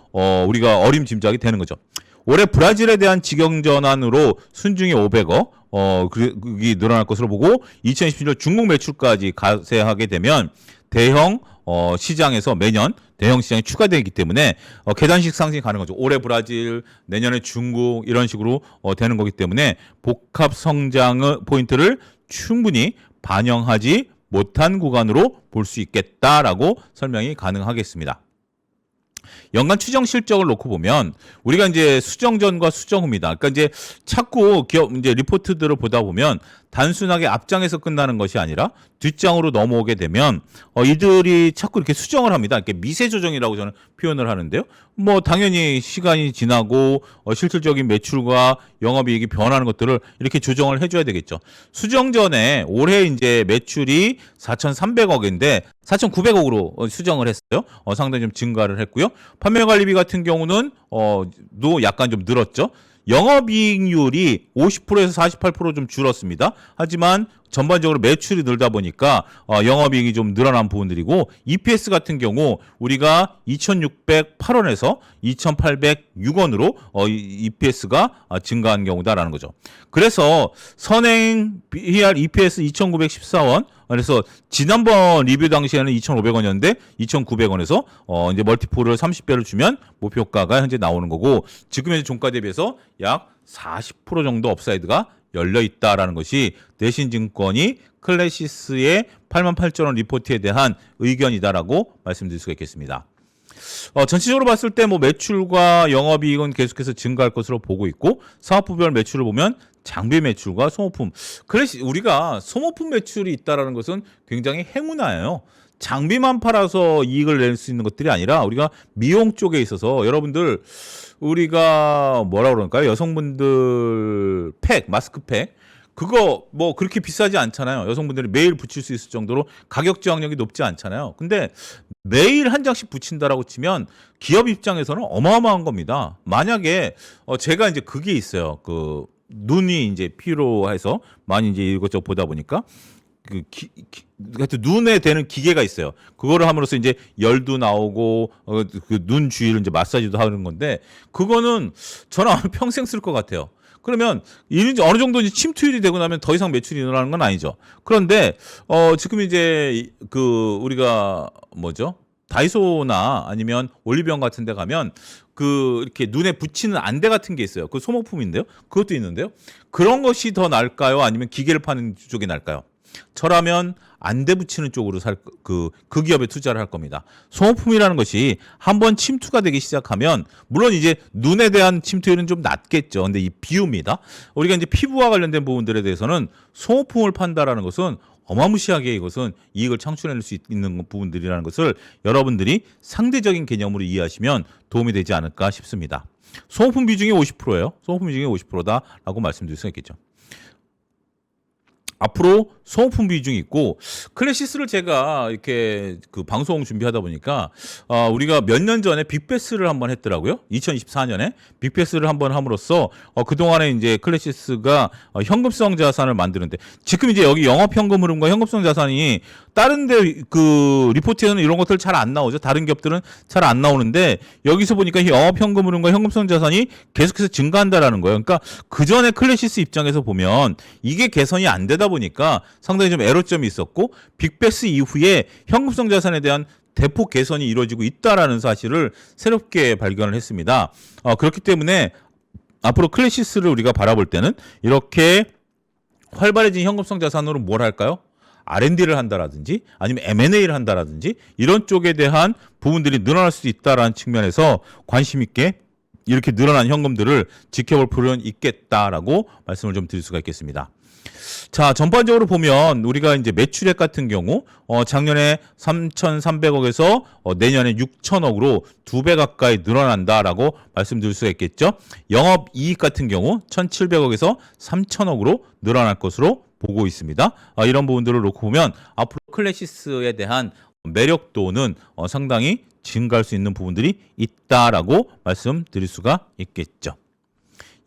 우리가 어림짐작이 되는 거죠. 올해 브라질에 대한 직영 전환으로 순증이 500억 그게 늘어날 것으로 보고 2027년 중국 매출까지 가세하게 되면 대형 시장에서 매년 대형 시장이 추가되기 때문에 계단식 상승이 가능하죠. 올해 브라질, 내년에 중국 이런 식으로 되는 거기 때문에 복합 성장의 포인트를 충분히 반영하지 못한 구간으로 볼 수 있겠다라고 설명이 가능하겠습니다. 연간 추정 실적을 놓고 보면 우리가 이제 수정 전과 수정 후입니다. 그러니까 이제 자꾸 기업 이제 리포트들을 보다 보면 단순하게 앞장에서 끝나는 것이 아니라 뒷장으로 넘어오게 되면 이들이 자꾸 이렇게 수정을 합니다. 이렇게 미세 조정이라고 저는 표현을 하는데요. 뭐 당연히 시간이 지나고 실질적인 매출과 영업이익이 변하는 것들을 이렇게 조정을 해줘야 되겠죠. 수정 전에 올해 이제 매출이 4,300억인데 4,900억으로 수정을 했어요. 상당히 좀 증가를 했고요. 판매관리비 같은 경우는 도 약간 좀 늘었죠. 영업이익률이 50%에서 48% 좀 줄었습니다. 하지만 전반적으로 매출이 늘다 보니까 영업이익이 좀 늘어난 부분들이고 EPS 같은 경우 우리가 2,608원에서 2,806원으로 EPS가 증가한 경우다라는 거죠. 그래서 선행 BR EPS 2,914원 그래서 지난번 리뷰 당시에는 2,500원이었는데 2,900원에서 이제 멀티플을 30배를 주면 목표가가 현재 나오는 거고 지금 현재 종가 대비해서 약 40% 정도 업사이드가 열려 있다라는 것이 대신증권이 클래시스의 88,000원 리포트에 대한 의견이다라고 말씀드릴 수가 있겠습니다. 전체적으로 봤을 때 뭐 매출과 영업이익은 계속해서 증가할 것으로 보고 있고 사업부별 매출을 보면 장비 매출과 소모품 우리가 소모품 매출이 있다라는 것은 굉장히 행운아예요. 장비만 팔아서 이익을 낼 수 있는 것들이 아니라 우리가 미용 쪽에 있어서 여러분들 우리가 뭐라 그럴까요? 여성분들 마스크팩 그거 뭐 그렇게 비싸지 않잖아요. 여성분들이 매일 붙일 수 있을 정도로 가격 저항력이 높지 않잖아요. 근데 매일 한 장씩 붙인다라고 치면 기업 입장에서는 어마어마한 겁니다. 만약에 제가 이제 그게 있어요. 그 눈이 이제 피로해서 많이 이제 이것저것 보다 보니까 하여튼 눈에 대는 기계가 있어요. 그거를 함으로써 이제 열도 나오고 그 눈 주위를 이제 마사지도 하는 건데 그거는 저는 아마 평생 쓸 것 같아요. 그러면 이제 어느 정도 이제 침투율이 되고 나면 더 이상 매출이 늘어나는 건 아니죠. 그런데 지금 이제 그 우리가 뭐죠? 다이소나 아니면 올리브영 같은 데 가면 그 이렇게 눈에 붙이는 안대 같은 게 있어요. 그 소모품인데요. 그것도 있는데요. 그런 것이 더 나을까요? 아니면 기계를 파는 쪽이 나을까요? 저라면 안대 붙이는 쪽으로 그 기업에 투자를 할 겁니다. 소모품이라는 것이 한번 침투가 되기 시작하면 물론 이제 눈에 대한 침투율은 좀 낮겠죠. 근데 이 비유입니다. 우리가 이제 피부와 관련된 부분들에 대해서는 소모품을 판다라는 것은 어마무시하게 이것은 이익을 창출해낼 수 있는 부분들이라는 것을 여러분들이 상대적인 개념으로 이해하시면 도움이 되지 않을까 싶습니다. 소모품 비중이 50%예요. 소모품 비중이 50%다라고 말씀드릴 수 있겠죠. 앞으로 소모품 비중이 있고 클래시스를 제가 이렇게 그 방송 준비하다 보니까 우리가 몇 년 전에 빅베스를 한번 했더라고요. 2024년에 빅베스를 한번 함으로써 그동안에 이제 클래시스가 현금성 자산을 만드는데 지금 이제 여기 영업 현금 흐름과 현금성 자산이 다른 데 그 리포트에는 이런 것들 잘 안 나오죠. 다른 기업들은 잘 안 나오는데 여기서 보니까 영업 현금 흐름과 현금성 자산이 계속해서 증가한다라는 거예요. 그러니까 그 전에 클래시스 입장에서 보면 이게 개선이 안 되다 보니까 상당히 좀 애로점이 있었고 빅베스 이후에 현금성 자산에 대한 대폭 개선이 이루어지고 있다라는 사실을 새롭게 발견을 했습니다. 그렇기 때문에 앞으로 클래시스를 우리가 바라볼 때는 이렇게 활발해진 현금성 자산으로 뭘 할까요? R&D를 한다라든지 아니면 M&A를 한다라든지 이런 쪽에 대한 부분들이 늘어날 수 있다라는 측면에서 관심 있게 이렇게 늘어난 현금들을 지켜볼 필요는 있겠다라고 말씀을 좀 드릴 수가 있겠습니다. 자, 전반적으로 보면 우리가 이제 매출액 같은 경우 작년에 3,300억에서 내년에 6,000억으로 2배 가까이 늘어난다라고 말씀드릴 수가 있겠죠. 영업 이익 같은 경우 1,700억에서 3,000억으로 늘어날 것으로 보고 있습니다. 이런 부분들을 놓고 보면 앞으로 클래시스에 대한 매력도는 상당히 증가할 수 있는 부분들이 있다라고 말씀드릴 수가 있겠죠.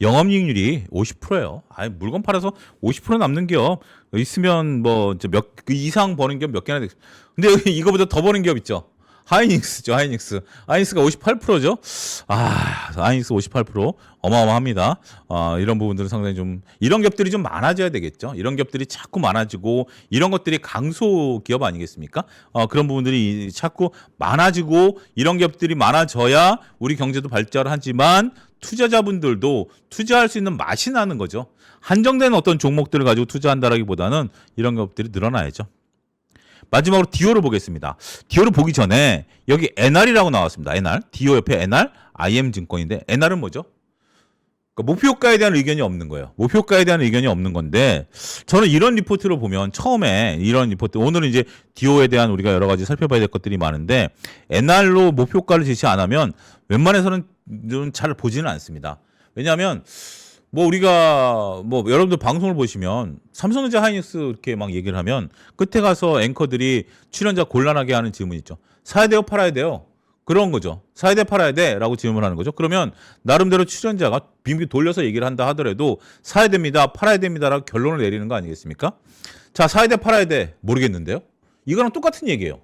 영업이익률이 50%예요. 물건 팔아서 50% 남는 기업 있으면 뭐 몇 이상 버는 기업 몇 개나 되겠습니다. 근데 이거보다 더 버는 기업 있죠. 하이닉스죠. 하이닉스가 58%죠. 하이닉스 58% 어마어마합니다. 이런 부분들은 상당히 좀 이런 기업들이 좀 많아져야 되겠죠. 이런 기업들이 자꾸 많아지고 이런 것들이 강소 기업 아니겠습니까? 그런 부분들이 자꾸 많아지고 이런 기업들이 많아져야 우리 경제도 발전하지만 투자자분들도 투자할 수 있는 맛이 나는 거죠. 한정된 어떤 종목들을 가지고 투자한다라기보다는 이런 기업들이 늘어나야죠. 마지막으로 디오를 보겠습니다. 디오를 보기 전에 여기 NR이라고 나왔습니다. NR. 디오 옆에 NR, IM증권인데 NR은 뭐죠? 그러니까 목표가에 대한 의견이 없는 거예요. 목표가에 대한 의견이 없는 건데 저는 이런 리포트를 보면 처음에 이런 리포트 오늘은 이제 디오에 대한 우리가 여러 가지 살펴봐야 될 것들이 많은데 NR로 목표가를 제시 안 하면 웬만해서는 잘 보지는 않습니다. 왜냐하면 뭐 우리가 뭐 여러분들 방송을 보시면 삼성전자 하이닉스 이렇게 막 얘기를 하면 끝에 가서 앵커들이 출연자 곤란하게 하는 질문 있죠. 사야 돼요, 팔아야 돼요? 그런 거죠. 사야 돼, 팔아야 돼? 라고 질문을 하는 거죠. 그러면 나름대로 출연자가 빙빙 돌려서 얘기를 한다 하더라도 사야 됩니다, 팔아야 됩니다라고 결론을 내리는 거 아니겠습니까? 자, 사야 돼, 팔아야 돼? 모르겠는데요? 이거랑 똑같은 얘기예요.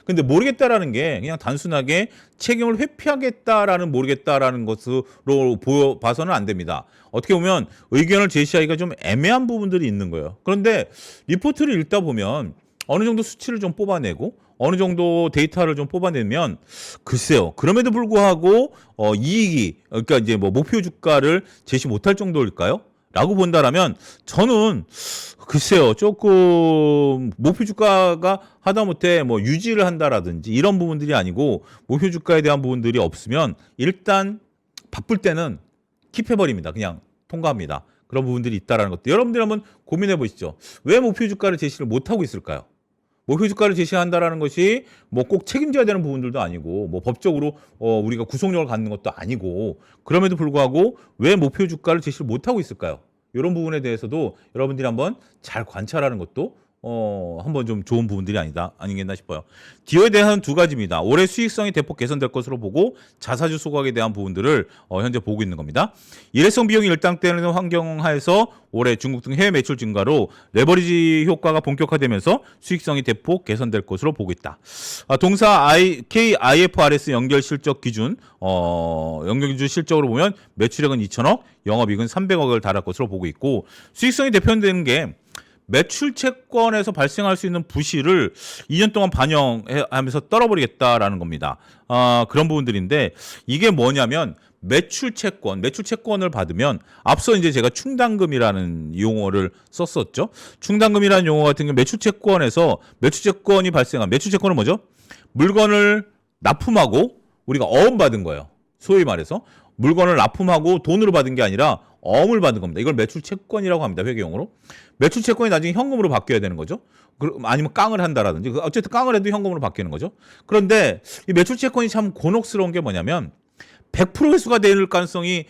근데 모르겠다라는 게 그냥 단순하게 책임을 회피하겠다라는 모르겠다라는 것으로 봐서는 안 됩니다. 어떻게 보면 의견을 제시하기가 좀 애매한 부분들이 있는 거예요. 그런데 리포트를 읽다 보면 어느 정도 수치를 좀 뽑아내고 어느 정도 데이터를 좀 뽑아내면 글쎄요. 그럼에도 불구하고 이익이 그러니까 이제 뭐 목표 주가를 제시 못할 정도일까요? 라고 본다라면 저는 글쎄요. 조금 목표 주가가 하다못해 뭐 유지를 한다라든지 이런 부분들이 아니고 목표 주가에 대한 부분들이 없으면 일단 바쁠 때는 킵해버립니다. 그냥 통과합니다. 그런 부분들이 있다라는 것도 여러분들 한번 고민해 보시죠. 왜 목표 주가를 제시를 못하고 있을까요? 목표 주가를 제시한다라는 것이 뭐 꼭 책임져야 되는 부분들도 아니고 뭐 법적으로 우리가 구속력을 갖는 것도 아니고 그럼에도 불구하고 왜 목표 주가를 제시를 못하고 있을까요? 이런 부분에 대해서도 여러분들이 한번 잘 관찰하는 것도 한번 좀 좋은 부분들이 아니겠나 싶어요. 디오에 대한 두 가지입니다. 올해 수익성이 대폭 개선될 것으로 보고 자사주 소각에 대한 부분들을 현재 보고 있는 겁니다. 일회성 비용이 일당되는 환경 하에서 올해 중국 등 해외 매출 증가로 레버리지 효과가 본격화되면서 수익성이 대폭 개선될 것으로 보고 있다. 동사 KIFRS 연결 실적 기준 연결 기준 실적으로 보면 매출액은 2천억, 영업이익은 300억을 달할 것으로 보고 있고 수익성이 대표되는 게 매출 채권에서 발생할 수 있는 부실을 2년 동안 반영하면서 떨어버리겠다라는 겁니다. 그런 부분들인데 이게 뭐냐면 매출 채권을 받으면 앞서 이제 제가 충당금이라는 용어를 썼었죠. 충당금이라는 용어 같은 경우 매출 채권이 발생한 매출 채권은 뭐죠? 물건을 납품하고 우리가 어음받은 거예요. 소위 말해서 물건을 납품하고 돈으로 받은 게 아니라 어음을 받은 겁니다. 이걸 매출 채권이라고 합니다. 회계용어로. 매출 채권이 나중에 현금으로 바뀌어야 되는 거죠. 아니면 깡을 한다라든지 어쨌든 깡을 해도 현금으로 바뀌는 거죠. 그런데 이 매출 채권이 참 곤혹스러운 게 뭐냐면 100% 회수가 될 가능성이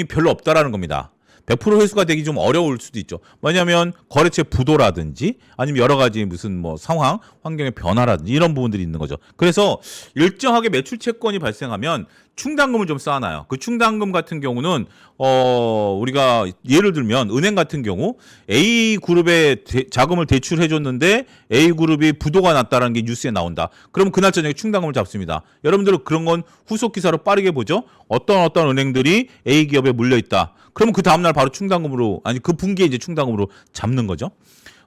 별로 없다라는 겁니다. 100% 회수가 되기 좀 어려울 수도 있죠. 뭐냐면 거래처 부도라든지 아니면 여러 가지 무슨 뭐 상황, 환경의 변화라든지 이런 부분들이 있는 거죠. 그래서 일정하게 매출 채권이 발생하면 충당금을 좀 쌓아놔요. 그 충당금 같은 경우는 우리가 예를 들면 은행 같은 경우 A그룹에 자금을 대출해 줬는데 A그룹이 부도가 났다는 게 뉴스에 나온다. 그러면 그날 저녁에 충당금을 잡습니다. 여러분들은 그런 건 후속 기사로 빠르게 보죠. 어떤 은행들이 A기업에 물려 있다. 그러면 그 다음날 바로 충당금으로 그 분기에 이제 충당금으로 잡는 거죠.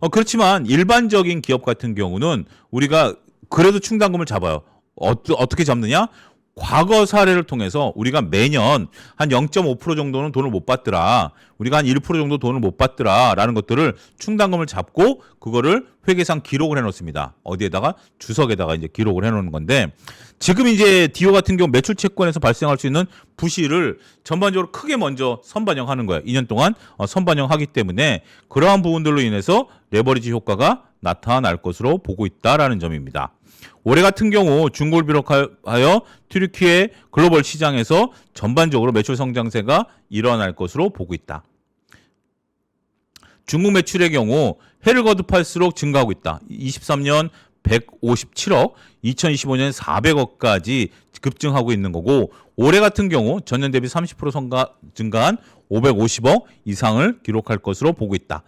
그렇지만 일반적인 기업 같은 경우는 우리가 그래도 충당금을 잡아요. 어떻게 잡느냐? 과거 사례를 통해서 우리가 매년 한 0.5% 정도는 돈을 못 받더라. 우리가 한 1% 정도 돈을 못 받더라. 라는 것들을 충당금을 잡고 그거를 회계상 기록을 해 놓습니다. 어디에다가? 주석에다가 이제 기록을 해 놓는 건데 지금 이제 디오 같은 경우 매출 채권에서 발생할 수 있는 부실을 전반적으로 크게 먼저 선반영하는 거예요. 2년 동안 선반영하기 때문에 그러한 부분들로 인해서 레버리지 효과가 나타날 것으로 보고 있다라는 점입니다. 올해 같은 경우 중국을 비롯하여 튀르키예 글로벌 시장에서 전반적으로 매출 성장세가 일어날 것으로 보고 있다. 중국 매출의 경우 해를 거듭할수록 증가하고 있다. 23년 157억, 2025년 400억까지 급증하고 있는 거고 올해 같은 경우 전년 대비 30% 증가한 550억 이상을 기록할 것으로 보고 있다.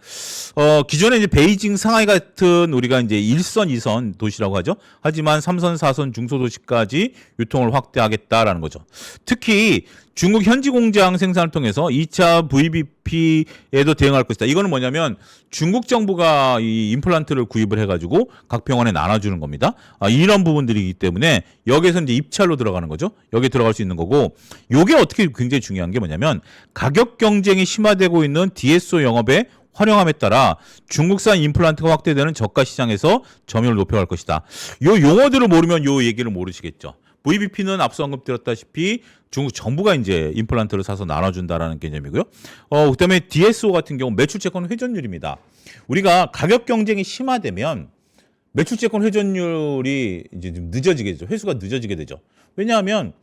기존에 이제 베이징, 상하이 같은 우리가 이제 1선, 2선 도시라고 하죠. 하지만 3선, 4선 중소도시까지 유통을 확대하겠다라는 거죠. 특히 중국 현지 공장 생산을 통해서 2차 VBP에도 대응할 것이다. 이거는 뭐냐면 중국 정부가 이 임플란트를 구입을 해가지고 각 병원에 나눠주는 겁니다. 이런 부분들이기 때문에 여기에서 이제 입찰로 들어가는 거죠. 여기에 들어갈 수 있는 거고, 요게 어떻게 굉장히 중요한 게 뭐냐면 가격 경쟁이 심화되고 있는 DSO 영업에 활용함에 따라 중국산 임플란트가 확대되는 저가 시장에서 점유율을 높여갈 것이다. 요 용어들을 모르면 요 얘기를 모르시겠죠. VBP는 앞서 언급드렸다시피 중국 정부가 이제 임플란트를 사서 나눠준다라는 개념이고요. 그다음에 DSO 같은 경우 매출채권 회전율입니다. 우리가 가격 경쟁이 심화되면 매출채권 회전율이 이제 좀 늦어지게 되죠. 회수가 늦어지게 되죠. 왜냐하면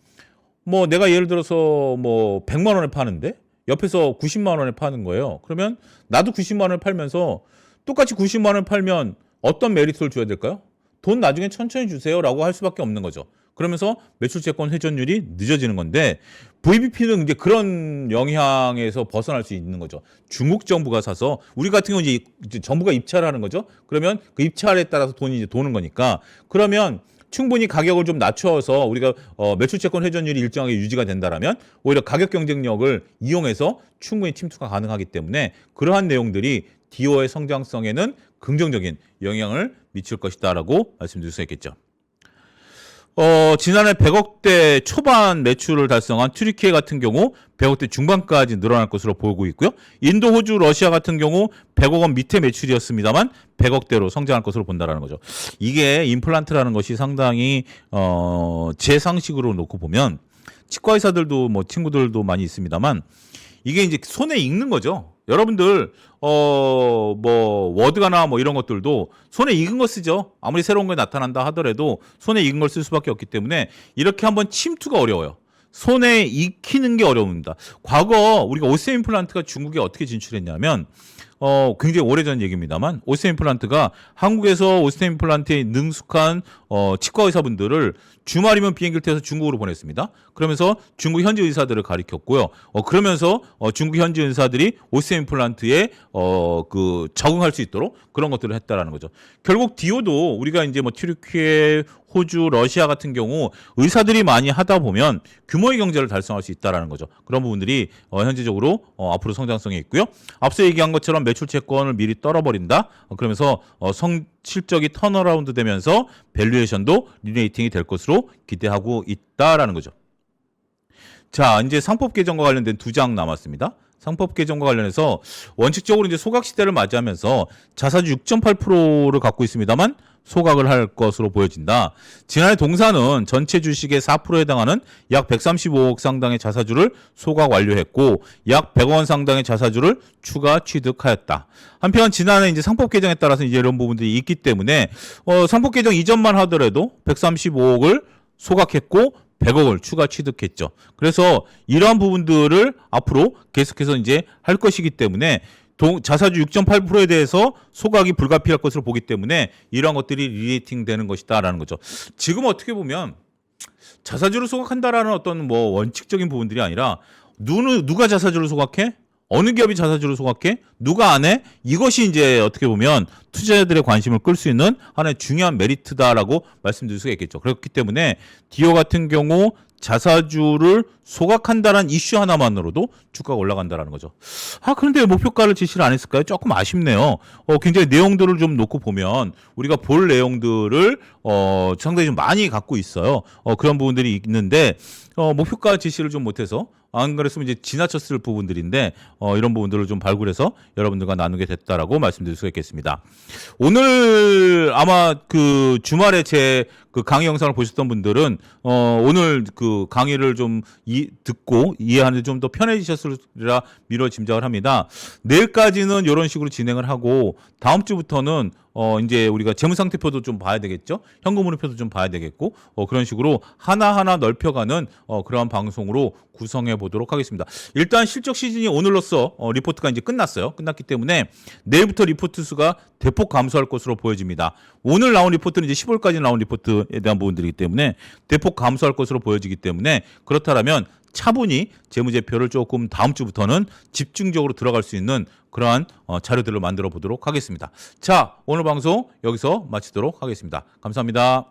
뭐 내가 예를 들어서 뭐 100만 원에 파는데 옆에서 90만 원에 파는 거예요. 그러면 나도 90만 원을 팔면서 똑같이 90만 원을 팔면 어떤 메리트를 줘야 될까요? 돈 나중에 천천히 주세요라고 할 수밖에 없는 거죠. 그러면서 매출채권 회전율이 늦어지는 건데 VBP는 이제 그런 영향에서 벗어날 수 있는 거죠. 중국 정부가 사서 우리 같은 경우는 이제 정부가 입찰하는 거죠. 그러면 그 입찰에 따라서 돈이 이제 도는 거니까 그러면 충분히 가격을 좀 낮춰서 우리가 매출채권 회전율이 일정하게 유지가 된다라면 오히려 가격 경쟁력을 이용해서 충분히 침투가 가능하기 때문에 그러한 내용들이 디오의 성장성에는 긍정적인 영향을 미칠 것이다라고 말씀드릴 수 있겠죠. 지난해 100억대 초반 매출을 달성한 튀르키예 같은 경우 100억대 중반까지 늘어날 것으로 보고 있고요. 인도, 호주, 러시아 같은 경우 100억 원 밑에 매출이었습니다만 100억대로 성장할 것으로 본다라는 거죠. 이게 임플란트라는 것이 상당히 제 상식으로 놓고 보면 치과 의사들도 뭐 친구들도 많이 있습니다만 이게 이제 손에 익는 거죠. 여러분들 뭐 워드가나 뭐 이런 것들도 손에 익은 거 쓰죠. 아무리 새로운 게 나타난다 하더라도 손에 익은 걸 쓸 수밖에 없기 때문에 이렇게 한번 침투가 어려워요. 손에 익히는 게 어려웁니다. 과거 우리가 오세 임플란트가 중국에 어떻게 진출했냐면 굉장히 오래전 얘기입니다만 오세 임플란트가 한국에서 오세 임플란트에 능숙한 치과 의사분들을 주말이면 비행기를 타서 중국으로 보냈습니다. 그러면서 중국 현지 의사들을 가리켰고요. 그러면서 중국 현지 의사들이 오세 임플란트에 그 적응할 수 있도록 그런 것들을 했다라는 거죠. 결국 디오도 우리가 이제 뭐 튀르키예, 호주, 러시아 같은 경우 의사들이 많이 하다 보면 규모의 경제를 달성할 수 있다라는 거죠. 그런 부분들이 현재적으로 앞으로 성장성이 있고요. 앞서 얘기한 것처럼 매출 채권을 미리 떨어버린다. 그러면서 실적이 턴어라운드 되면서 밸류에이션도 리레이팅이 될 것으로 기대하고 있다라는 거죠. 자, 이제 상법 개정과 관련된 2장 남았습니다. 상법 개정과 관련해서 원칙적으로 이제 소각 시대를 맞이하면서 자사주 6.8%를 갖고 있습니다만 소각을 할 것으로 보여진다. 지난해 동사는 전체 주식의 4%에 해당하는 약 135억 상당의 자사주를 소각 완료했고 약 100억 원 상당의 자사주를 추가 취득하였다. 한편 지난해 이제 상법 개정에 따라서 이제 이런 부분들이 있기 때문에 상법 개정 이전만 하더라도 135억을 소각했고 100억을 추가 취득했죠. 그래서 이러한 부분들을 앞으로 계속해서 이제 할 것이기 때문에 자사주 6.8%에 대해서 소각이 불가피할 것으로 보기 때문에 이러한 것들이 리레이팅 되는 것이다라는 거죠. 지금 어떻게 보면 자사주를 소각한다라는 어떤 뭐 원칙적인 부분들이 아니라 누가 자사주를 소각해? 어느 기업이 자사주를 소각해? 누가 안 해? 이것이 이제 어떻게 보면 투자자들의 관심을 끌 수 있는 하나의 중요한 메리트다라고 말씀드릴 수가 있겠죠. 그렇기 때문에 디오 같은 경우 자사주를 소각한다는 이슈 하나만으로도 주가가 올라간다라는 거죠. 그런데 목표가를 제시를 안 했을까요? 조금 아쉽네요. 굉장히 내용들을 좀 놓고 보면 우리가 볼 내용들을 상당히 좀 많이 갖고 있어요. 그런 부분들이 있는데 목표가 제시를 좀 못해서 안 그랬으면 이제 지나쳤을 부분들인데 이런 부분들을 좀 발굴해서 여러분들과 나누게 됐다라고 말씀드릴 수가 있겠습니다. 오늘 아마 그 주말에 제 그 강의 영상을 보셨던 분들은 오늘 그 강의를 좀 듣고 이해하는데 좀 더 편해지셨으리라 미뤄 짐작을 합니다. 내일까지는 이런 식으로 진행을 하고 다음 주부터는 이제 우리가 재무상태표도 좀 봐야 되겠죠. 현금흐름표도 좀 봐야 되겠고 그런 식으로 하나하나 넓혀가는 그러한 방송으로 구성해 보도록 하겠습니다. 일단 실적 시즌이 오늘로써 리포트가 이제 끝났어요. 끝났기 때문에 내일부터 리포트 수가 대폭 감소할 것으로 보여집니다. 오늘 나온 리포트는 이제 10월까지 나온 리포트에 대한 부분들이기 때문에 대폭 감소할 것으로 보여지기 때문에 그렇다면 차분히 재무제표를 조금 다음 주부터는 집중적으로 들어갈 수 있는 그러한 자료들을 만들어 보도록 하겠습니다. 자, 오늘 방송 여기서 마치도록 하겠습니다. 감사합니다.